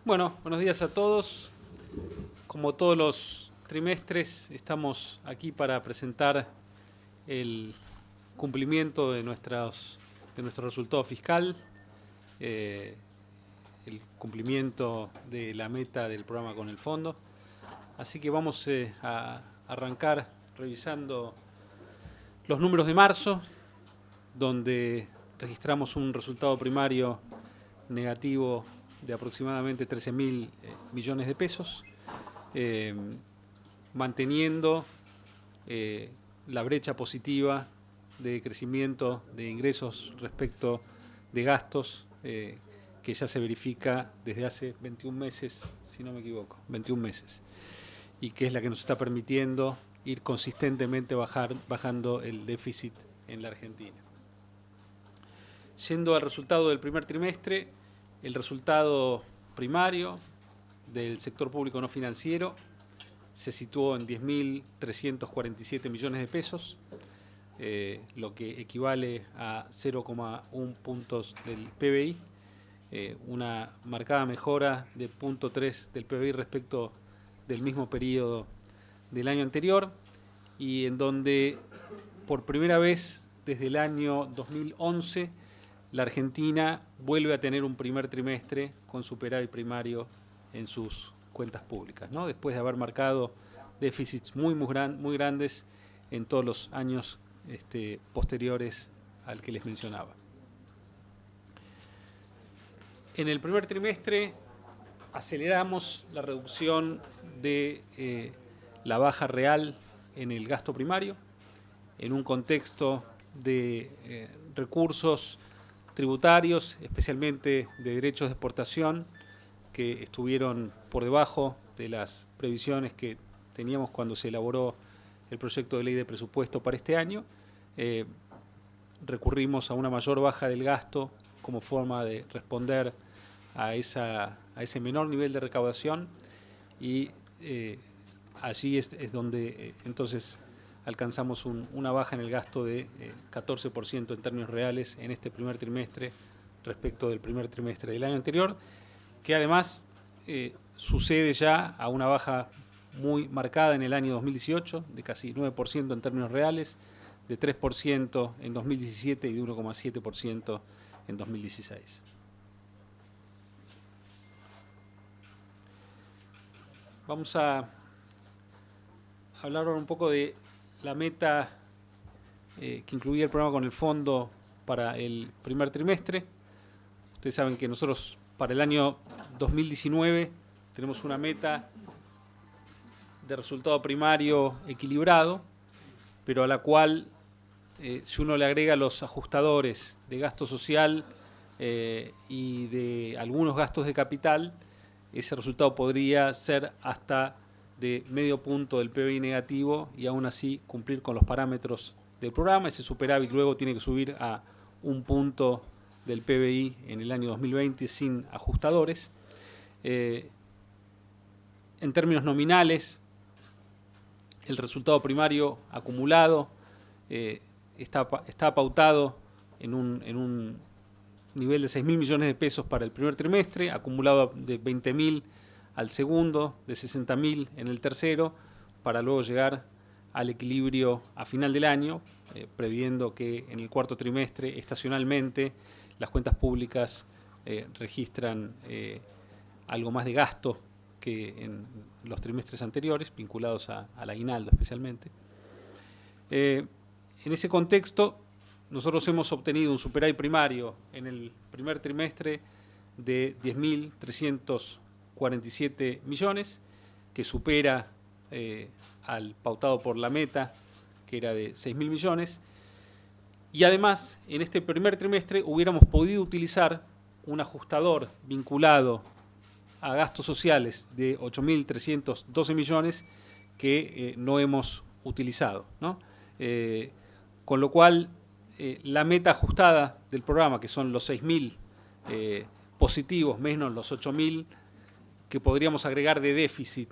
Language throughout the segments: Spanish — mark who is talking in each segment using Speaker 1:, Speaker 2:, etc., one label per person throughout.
Speaker 1: Bueno, buenos días a todos. Como todos los trimestres, estamos aquí para presentar el cumplimiento de nuestro resultado fiscal, eh, el cumplimiento de la meta del programa con el fondo. Así que vamos a arrancar revisando los números de marzo, donde registramos un resultado primario negativo de aproximadamente 13.000 millones de pesos, manteniendo la brecha positiva de crecimiento de ingresos respecto de gastos que ya se verifica desde hace 21 meses, si no me equivoco, 21 meses, y que es la que nos está permitiendo ir consistentemente bajando el déficit en la Argentina. Yendo al resultado del primer trimestre, el resultado primario del sector público no financiero se situó en 10.347 millones de pesos, lo que equivale a 0,1 puntos del PBI, una marcada mejora de 0,3 del PBI respecto del mismo periodo del año anterior, y en donde por primera vez desde el año 2011 la Argentina vuelve a tener un primer trimestre con superávit primario en sus cuentas públicas, ¿no? Después de haber marcado déficits muy grandes en todos los años posteriores al que les mencionaba. En el primer trimestre aceleramos la reducción de la baja real en el gasto primario, en un contexto de recursos tributarios, especialmente de derechos de exportación, que estuvieron por debajo de las previsiones que teníamos cuando se elaboró el proyecto de ley de presupuesto para este año. Recurrimos a una mayor baja del gasto como forma de responder a ese menor nivel de recaudación, y allí es donde entonces alcanzamos una baja en el gasto de 14% en términos reales en este primer trimestre respecto del primer trimestre del año anterior, que además sucede ya a una baja muy marcada en el año 2018, de casi 9% en términos reales, de 3% en 2017 y de 1,7% en 2016. Vamos a hablar ahora un poco de la meta que incluía el programa con el fondo para el primer trimestre. Ustedes saben que nosotros para el año 2019 tenemos una meta de resultado primario equilibrado, pero a la cual si uno le agrega los ajustadores de gasto social y de algunos gastos de capital, ese resultado podría ser hasta de medio punto del PBI negativo y aún así cumplir con los parámetros del programa. Ese superávit luego tiene que subir a un punto del PBI en el año 2020 sin ajustadores. En términos nominales, el resultado primario acumulado está pautado en un nivel de 6.000 millones de pesos para el primer trimestre, acumulado de 20.000 al segundo, de 60.000 en el tercero, para luego llegar al equilibrio a final del año, previendo que en el cuarto trimestre, estacionalmente, las cuentas públicas registran algo más de gasto que en los trimestres anteriores, vinculados al aguinaldo especialmente. En ese contexto, nosotros hemos obtenido un superávit primario en el primer trimestre de 10.347 millones, que supera al pautado por la meta, que era de 6.000 millones. Y además, en este primer trimestre hubiéramos podido utilizar un ajustador vinculado a gastos sociales de 8.312 millones que no hemos utilizado, ¿no? Con lo cual, la meta ajustada del programa, que son los 6.000 positivos menos los 8.000 que podríamos agregar de déficit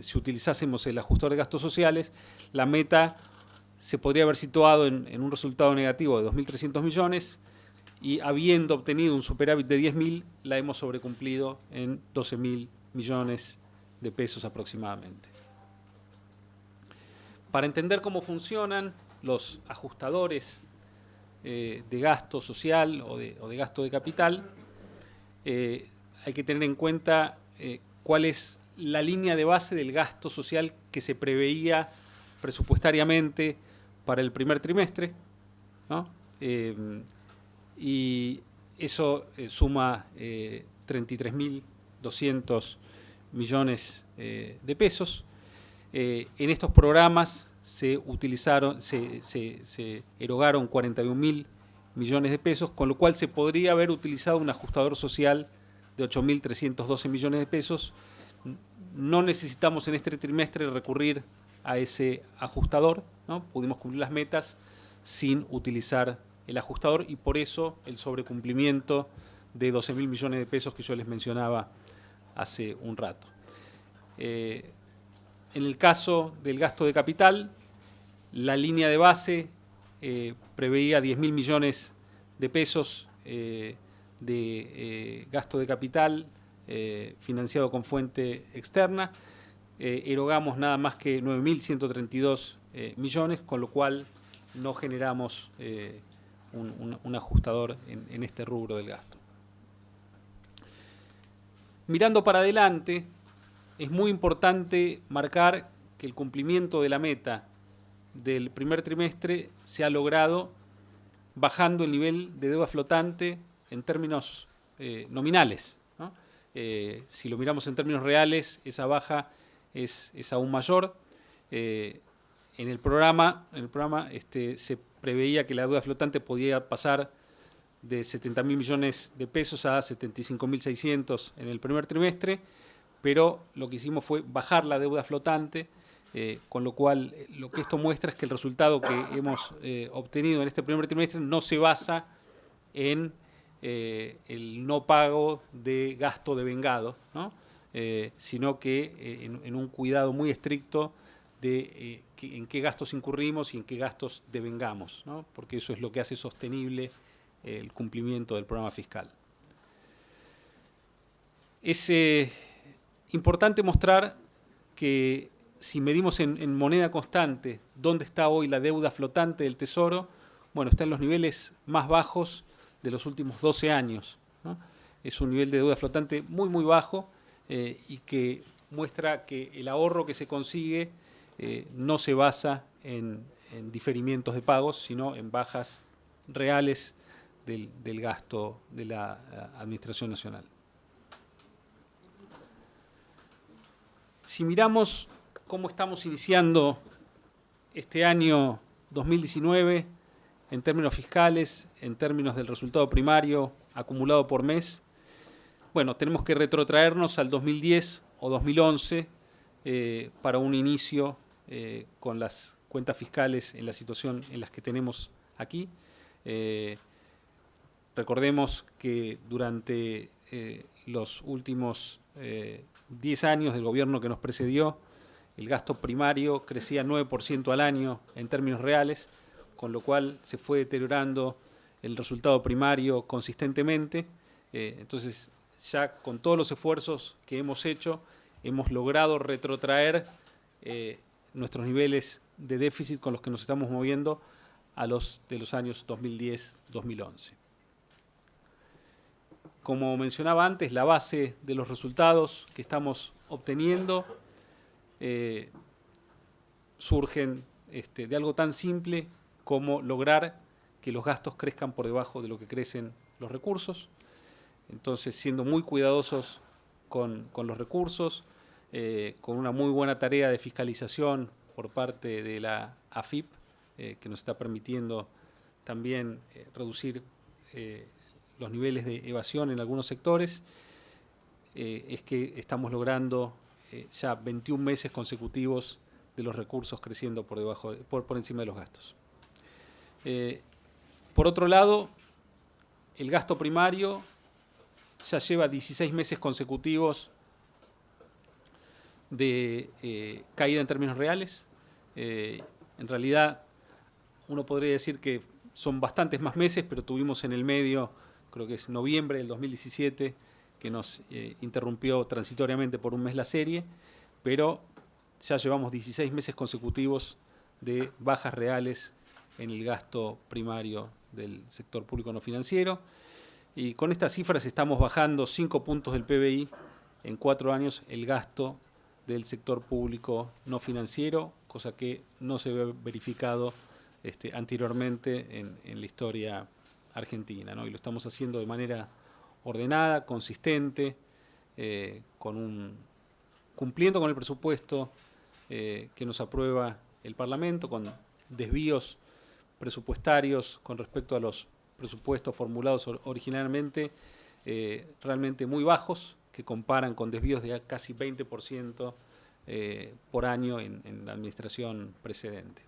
Speaker 1: si utilizásemos el ajustador de gastos sociales, la meta se podría haber situado en un resultado negativo de 2.300 millones y habiendo obtenido un superávit de 10.000, la hemos sobrecumplido en 12.000 millones de pesos aproximadamente. Para entender cómo funcionan los ajustadores de gasto social o de gasto de capital, hay que tener en cuenta cuál es la línea de base del gasto social que se preveía presupuestariamente para el primer trimestre, ¿no? Y eso suma 33.200 millones de pesos. En estos programas se erogaron 41.000 millones de pesos, con lo cual se podría haber utilizado un ajustador social de 8.312 millones de pesos. No necesitamos en este trimestre recurrir a ese ajustador, ¿no? Pudimos cumplir las metas sin utilizar el ajustador y por eso el sobrecumplimiento de 12.000 millones de pesos que yo les mencionaba hace un rato. En el caso del gasto de capital, la línea de base preveía 10.000 millones de pesos de gasto de capital financiado con fuente externa. Erogamos nada más que 9.132 millones, con lo cual no generamos un ajustador en este rubro del gasto. Mirando para adelante, es muy importante marcar que el cumplimiento de la meta del primer trimestre se ha logrado bajando el nivel de deuda flotante en términos nominales, ¿no? Si lo miramos en términos reales, esa baja es aún mayor. En el programa se preveía que la deuda flotante podía pasar de 70.000 millones de pesos a 75.600 en el primer trimestre, pero lo que hicimos fue bajar la deuda flotante, con lo cual lo que esto muestra es que el resultado que hemos obtenido en este primer trimestre no se basa en el no pago de gasto devengado, ¿no? Sino que en un cuidado muy estricto de en qué gastos incurrimos y en qué gastos devengamos, ¿no? Porque eso es lo que hace sostenible el cumplimiento del programa fiscal. Es importante mostrar que si medimos en moneda constante dónde está hoy la deuda flotante del Tesoro, bueno, está en los niveles más bajos de los últimos 12 años, ¿no? Es un nivel de deuda flotante muy, muy bajo y que muestra que el ahorro que se consigue no se basa en diferimientos de pagos, sino en bajas reales del gasto de la Administración Nacional. Si miramos cómo estamos iniciando este año 2019 en términos fiscales, en términos del resultado primario acumulado por mes, bueno, tenemos que retrotraernos al 2010 o 2011 para un inicio con las cuentas fiscales en la situación en las que tenemos aquí. Recordemos que durante los últimos 10 años del gobierno que nos precedió, el gasto primario crecía 9% al año en términos reales, con lo cual se fue deteriorando el resultado primario consistentemente. Entonces, ya con todos los esfuerzos que hemos hecho, hemos logrado retrotraer nuestros niveles de déficit con los que nos estamos moviendo a los de los años 2010-2011. Como mencionaba antes, la base de los resultados que estamos obteniendo surgen de algo tan simple como lograr que los gastos crezcan por debajo de lo que crecen los recursos. Entonces, siendo muy cuidadosos con los recursos, con una muy buena tarea de fiscalización por parte de la AFIP, que nos está permitiendo también reducir los niveles de evasión en algunos sectores, es que estamos logrando ya 21 meses consecutivos de los recursos creciendo por encima de los gastos. Por otro lado, el gasto primario ya lleva 16 meses consecutivos de caída en términos reales. En realidad, uno podría decir que son bastantes más meses, pero tuvimos en el medio, creo que es noviembre del 2017, que nos interrumpió transitoriamente por un mes la serie, pero ya llevamos 16 meses consecutivos de bajas reales en el gasto primario del sector público no financiero. Y con estas cifras estamos bajando 5 puntos del PBI en 4 años el gasto del sector público no financiero, cosa que no se ve verificado anteriormente en la historia argentina, ¿no? Y lo estamos haciendo de manera ordenada, consistente, cumpliendo con el presupuesto que nos aprueba el Parlamento, con desvíos presupuestarios con respecto a los presupuestos formulados originalmente realmente muy bajos, que comparan con desvíos de casi 20% por año en la administración precedente.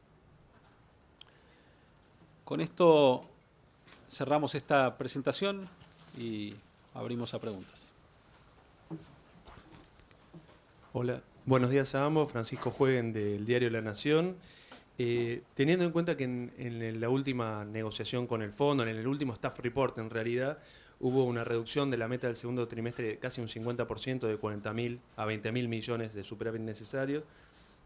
Speaker 1: Con esto cerramos esta presentación y abrimos a preguntas.
Speaker 2: Hola, buenos días a ambos. Francisco Jueguen del diario La Nación. Teniendo en cuenta que en la última negociación con el fondo, en el último staff report en realidad, hubo una reducción de la meta del segundo trimestre de casi un 50%, de 40.000 a 20.000 millones de superávit necesarios,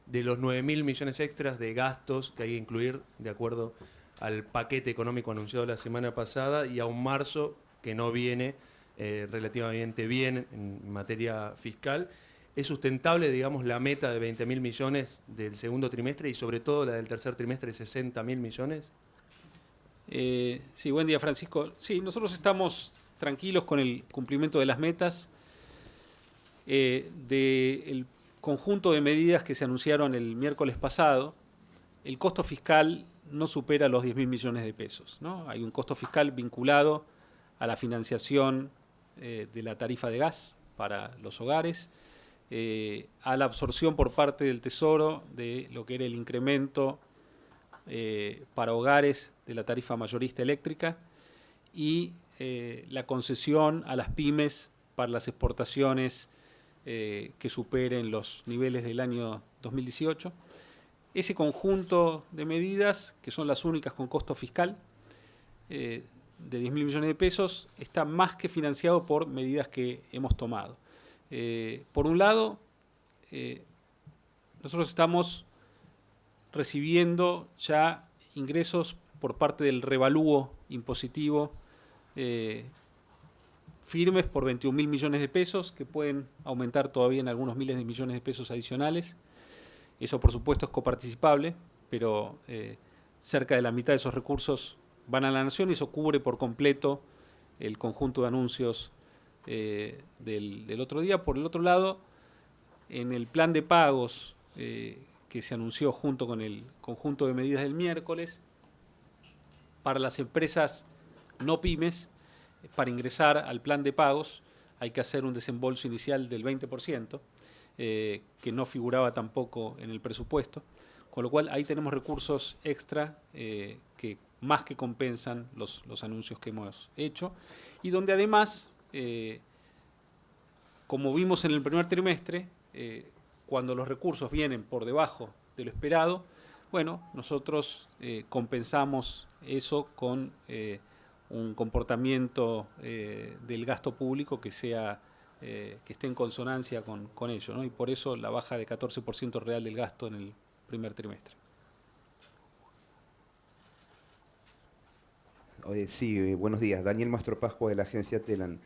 Speaker 2: de los 9.000 millones extras de gastos que hay que incluir de acuerdo al paquete económico anunciado la semana pasada, y a un marzo que no viene relativamente bien en materia fiscal. ¿Es sustentable, digamos, la meta de 20.000 millones del segundo trimestre y sobre todo la del tercer trimestre de 60.000 millones?
Speaker 1: Sí, buen día, Francisco. Sí, nosotros estamos tranquilos con el cumplimiento de las metas. Del conjunto de medidas que se anunciaron el miércoles pasado, el costo fiscal no supera los 10.000 millones de pesos, ¿no? Hay un costo fiscal vinculado a la financiación de la tarifa de gas para los hogares, a la absorción por parte del Tesoro de lo que era el incremento para hogares de la tarifa mayorista eléctrica y la concesión a las pymes para las exportaciones que superen los niveles del año 2018. Ese conjunto de medidas, que son las únicas con costo fiscal, de 10.000 millones de pesos, está más que financiado por medidas que hemos tomado. Por un lado, nosotros estamos recibiendo ya ingresos por parte del revalúo impositivo firmes por 21.000 millones de pesos, que pueden aumentar todavía en algunos miles de millones de pesos adicionales. Eso, por supuesto, es coparticipable, pero cerca de la mitad de esos recursos van a la Nación y eso cubre por completo el conjunto de anuncios del otro día. Por el otro lado, en el plan de pagos que se anunció junto con el conjunto de medidas del miércoles, para las empresas no pymes, para ingresar al plan de pagos hay que hacer un desembolso inicial del 20%, que no figuraba tampoco en el presupuesto, con lo cual ahí tenemos recursos extra que más que compensan los anuncios que hemos hecho, y donde además, como vimos en el primer trimestre, cuando los recursos vienen por debajo de lo esperado, bueno, nosotros compensamos eso con un comportamiento del gasto público que esté en consonancia con ello, ¿no? Y por eso la baja de 14% real del gasto en el primer trimestre.
Speaker 3: Sí, buenos días. Daniel Mastro Pascua, de la agencia Telan.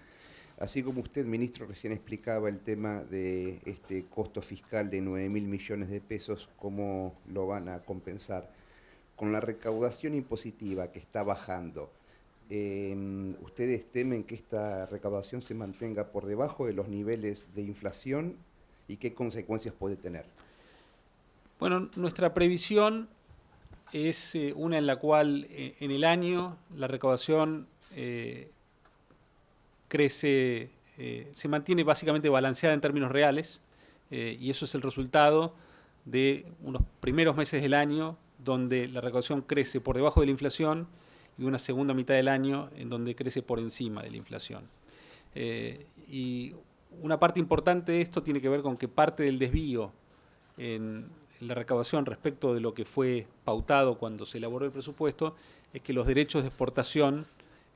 Speaker 3: Así como usted, ministro, recién explicaba el tema de este costo fiscal de 9.000 millones de pesos, ¿cómo lo van a compensar? Con la recaudación impositiva que está bajando, ¿ustedes temen que esta recaudación se mantenga por debajo de los niveles de inflación y qué consecuencias puede tener?
Speaker 1: Bueno, nuestra previsión es una en la cual en el año la recaudación crece, se mantiene básicamente balanceada en términos reales, y eso es el resultado de unos primeros meses del año donde la recaudación crece por debajo de la inflación y una segunda mitad del año en donde crece por encima de la inflación. Y una parte importante de esto tiene que ver con que parte del desvío en la recaudación respecto de lo que fue pautado cuando se elaboró el presupuesto es que los derechos de exportación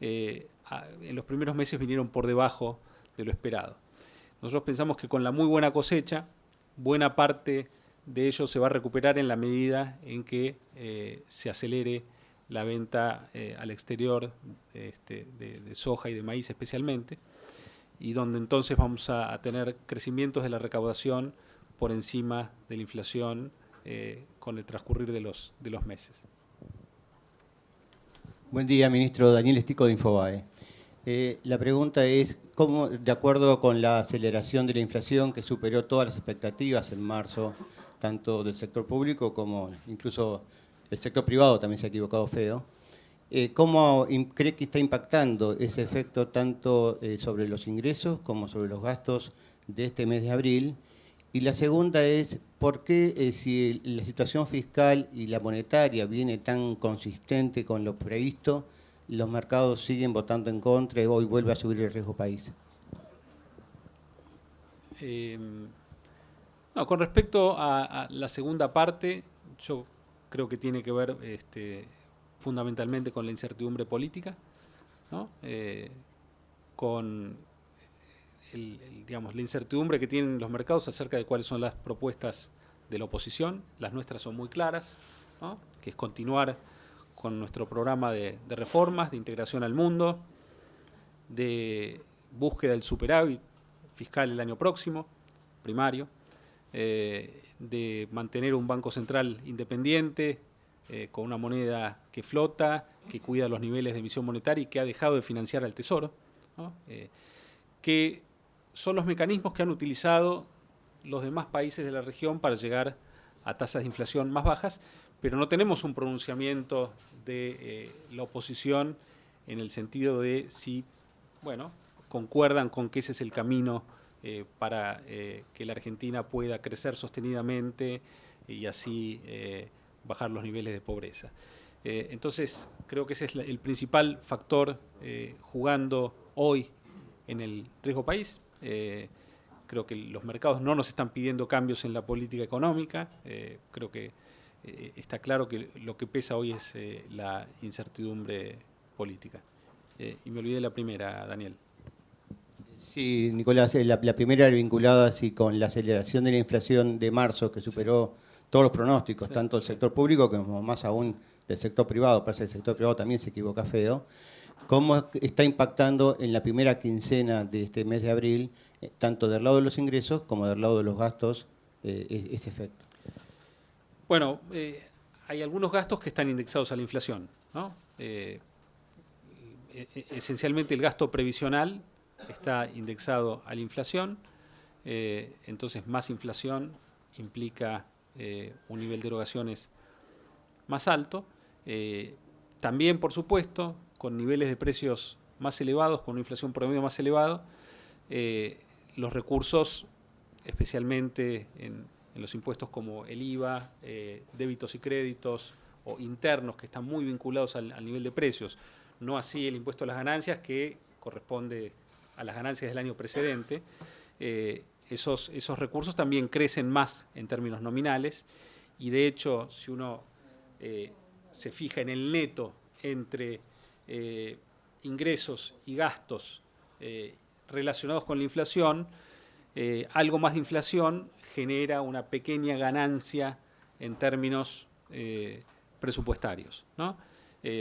Speaker 1: en los primeros meses vinieron por debajo de lo esperado. Nosotros pensamos que con la muy buena cosecha, buena parte de ello se va a recuperar en la medida en que se acelere la venta al exterior de soja y de maíz especialmente, y donde entonces vamos a tener crecimientos de la recaudación por encima de la inflación con el transcurrir de los meses.
Speaker 4: Buen día, ministro. Daniel Estico de Infobae. La pregunta es, ¿cómo, de acuerdo con la aceleración de la inflación que superó todas las expectativas en marzo, tanto del sector público como incluso el sector privado también se ha equivocado feo, ¿cómo cree que está impactando ese efecto tanto sobre los ingresos como sobre los gastos de este mes de abril? Y la segunda es, ¿por qué si la situación fiscal y la monetaria viene tan consistente con lo previsto, los mercados siguen votando en contra y hoy vuelve a subir el riesgo país?
Speaker 1: No, con respecto a la segunda parte, yo creo que tiene que ver fundamentalmente con la incertidumbre política, ¿no? Con digamos, la incertidumbre que tienen los mercados acerca de cuáles son las propuestas de la oposición. Las nuestras son muy claras, ¿no? Que es continuar con nuestro programa de reformas, de integración al mundo, de búsqueda del superávit fiscal el año próximo, primario, de mantener un Banco Central independiente, con una moneda que flota, que cuida los niveles de emisión monetaria y que ha dejado de financiar al Tesoro, ¿no? Que son los mecanismos que han utilizado los demás países de la región para llegar a tasas de inflación más bajas, pero no tenemos un pronunciamiento de la oposición en el sentido de si, bueno, concuerdan con que ese es el camino para que la Argentina pueda crecer sostenidamente y así bajar los niveles de pobreza. Entonces, creo que ese es el principal factor jugando hoy en el riesgo país. Creo que los mercados no nos están pidiendo cambios en la política económica. Creo que está claro que lo que pesa hoy es la incertidumbre política. Y me olvidé la primera, Daniel.
Speaker 4: Sí, Nicolás, la primera era vinculada así con la aceleración de la inflación de marzo que superó todos los pronósticos, tanto del sector público como más aún del sector privado. Parece que el sector privado también se equivoca feo. ¿Cómo está impactando en la primera quincena de este mes de abril, tanto del lado de los ingresos como del lado de los gastos, ese efecto?
Speaker 1: Bueno, hay algunos gastos que están indexados a la inflación, ¿no? Esencialmente el gasto previsional está indexado a la inflación, entonces más inflación implica un nivel de erogaciones más alto. También, por supuesto, con niveles de precios más elevados, con una inflación promedio más elevado, los recursos, especialmente en los impuestos como el IVA, débitos y créditos o internos que están muy vinculados al nivel de precios, no así el impuesto a las ganancias que corresponde a las ganancias del año precedente, esos recursos también crecen más en términos nominales y de hecho si uno se fija en el neto entre ingresos y gastos relacionados con la inflación, algo más de inflación genera una pequeña ganancia en términos presupuestarios, ¿no?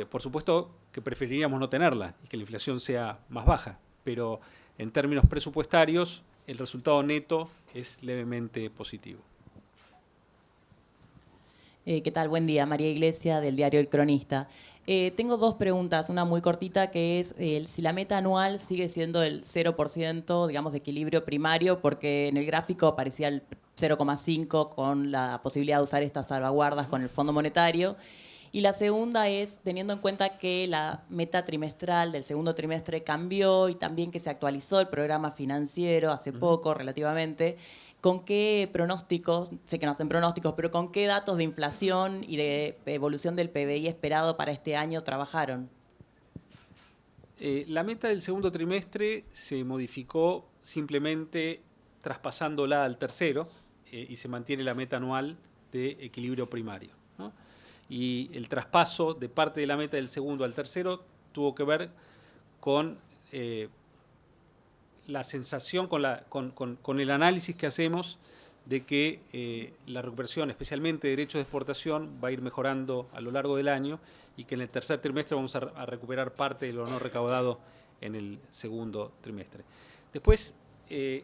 Speaker 1: Por supuesto que preferiríamos no tenerla y que la inflación sea más baja, pero en términos presupuestarios el resultado neto es levemente positivo.
Speaker 5: ¿Qué tal? Buen día. María Iglesia, del diario El Cronista. Tengo dos preguntas, una muy cortita que es si la meta anual sigue siendo el 0%, digamos, de equilibrio primario, porque en el gráfico aparecía el 0,5 con la posibilidad de usar estas salvaguardas con el Fondo Monetario. Y la segunda es, teniendo en cuenta que la meta trimestral del segundo trimestre cambió y también que se actualizó el programa financiero hace poco relativamente, ¿con qué pronósticos, sé que no hacen pronósticos, pero con qué datos de inflación y de evolución del PBI esperado para este año trabajaron?
Speaker 1: La meta del segundo trimestre se modificó simplemente traspasándola al tercero y se mantiene la meta anual de equilibrio primario, ¿no? Y el traspaso de parte de la meta del segundo al tercero tuvo que ver con la sensación, con el análisis que hacemos de que la recuperación, especialmente de derechos de exportación, va a ir mejorando a lo largo del año y que en el tercer trimestre vamos a recuperar parte de lo no recaudado en el segundo trimestre. Después,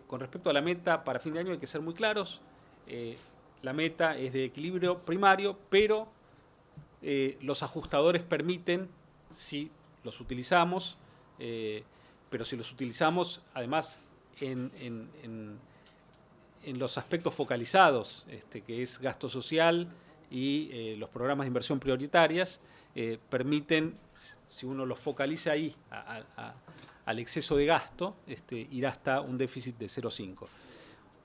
Speaker 1: con respecto a la meta para fin de año hay que ser muy claros. La meta es de equilibrio primario, pero los ajustadores permiten, si los utilizamos, pero si los utilizamos además en los aspectos focalizados, que es gasto social y los programas de inversión prioritarias, permiten, si uno los focaliza ahí al exceso de gasto, ir hasta un déficit de 0,5.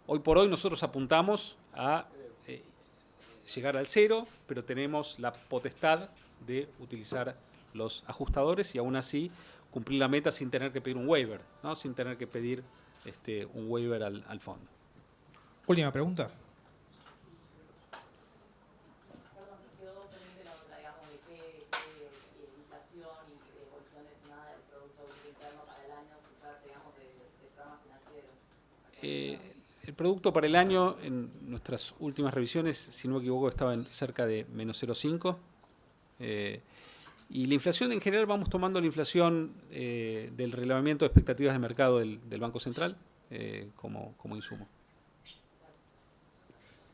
Speaker 1: Hoy por hoy nosotros apuntamos a llegar al 0, pero tenemos la potestad de utilizar los ajustadores y aún así cumplir la meta sin tener que pedir un waiver, ¿no? Sin tener que pedir un waiver al fondo.
Speaker 6: Última pregunta.
Speaker 5: Perdón, quedó pendiente la otra, digamos, de qué inflación y evolución estimada del Producto Bruto Interno para el año, digamos, de programas financieros.
Speaker 1: El producto para el año, en nuestras últimas revisiones, si no me equivoco, estaba en cerca de menos 0,5. Y la inflación, en general, vamos tomando la inflación del relevamiento de expectativas de mercado del Banco Central como insumo.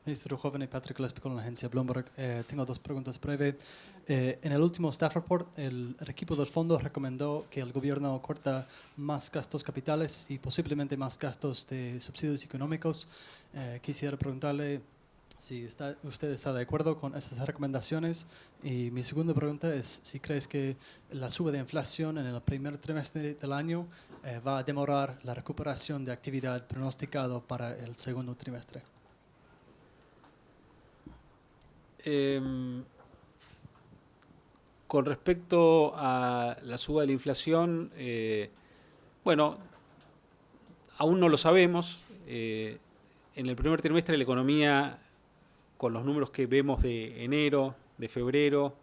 Speaker 7: Ministro Joven y Patrick Lespe con la agencia Bloomberg. Tengo dos preguntas breves. En el último staff report, el equipo del fondo recomendó que el gobierno corta más gastos capitales y posiblemente más gastos de subsidios económicos. Quisiera preguntarle si usted está de acuerdo con esas recomendaciones. Y mi segunda pregunta es si crees que la suba de inflación en el primer trimestre del año va a demorar la recuperación de actividad pronosticado para el segundo trimestre.
Speaker 1: Con respecto a la suba de la inflación, bueno, aún no lo sabemos. En el primer trimestre la economía, con los números que vemos de enero, de febrero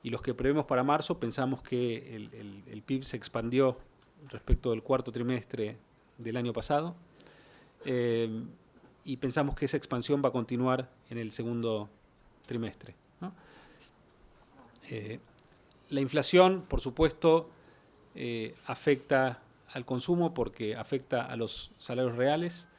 Speaker 1: y los que prevemos para marzo, pensamos que el PIB se expandió respecto del cuarto trimestre del año pasado y pensamos que esa expansión va a continuar en el segundo trimestre, ¿no? La inflación, por supuesto, afecta al consumo porque afecta a los salarios reales,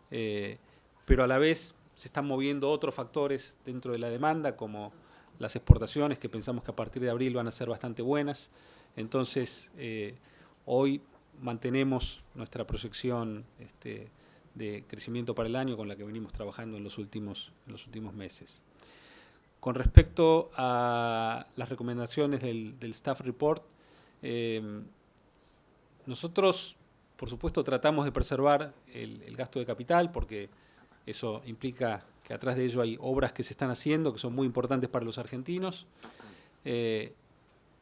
Speaker 1: pero a la vez se están moviendo otros factores dentro de la demanda, como las exportaciones, que pensamos que a partir de abril van a ser bastante buenas. Entonces, hoy mantenemos nuestra proyección de crecimiento para el año con la que venimos trabajando en los últimos meses. Con respecto a las recomendaciones del Staff Report, nosotros, por supuesto, tratamos de preservar el gasto de capital porque eso implica que atrás de ello hay obras que se están haciendo que son muy importantes para los argentinos.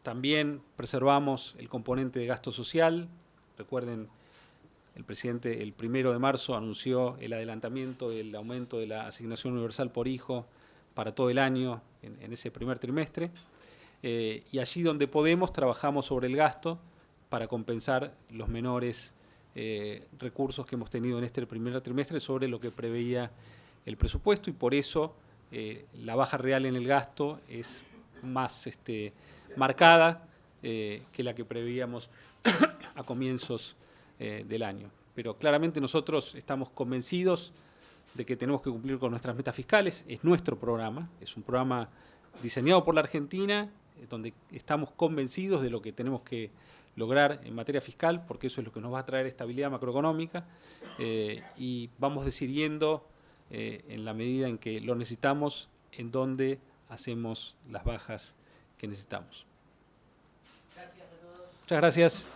Speaker 1: También preservamos el componente de gasto social. Recuerden, el presidente el 1 de marzo anunció el adelantamiento del aumento de la asignación universal por hijo para todo el año en ese primer trimestre. Y allí donde podemos trabajamos sobre el gasto para compensar los menores recursos que hemos tenido en este primer trimestre sobre lo que preveía el presupuesto, y por eso la baja real en el gasto es más marcada que la que preveíamos a comienzos del año. Pero claramente nosotros estamos convencidos de que tenemos que cumplir con nuestras metas fiscales. Es nuestro programa, es un programa diseñado por la Argentina, donde estamos convencidos de lo que tenemos que lograr en materia fiscal, porque eso es lo que nos va a traer estabilidad macroeconómica, y vamos decidiendo en la medida en que lo necesitamos, en dónde hacemos las bajas que necesitamos.
Speaker 5: Gracias a todos.
Speaker 1: Muchas gracias.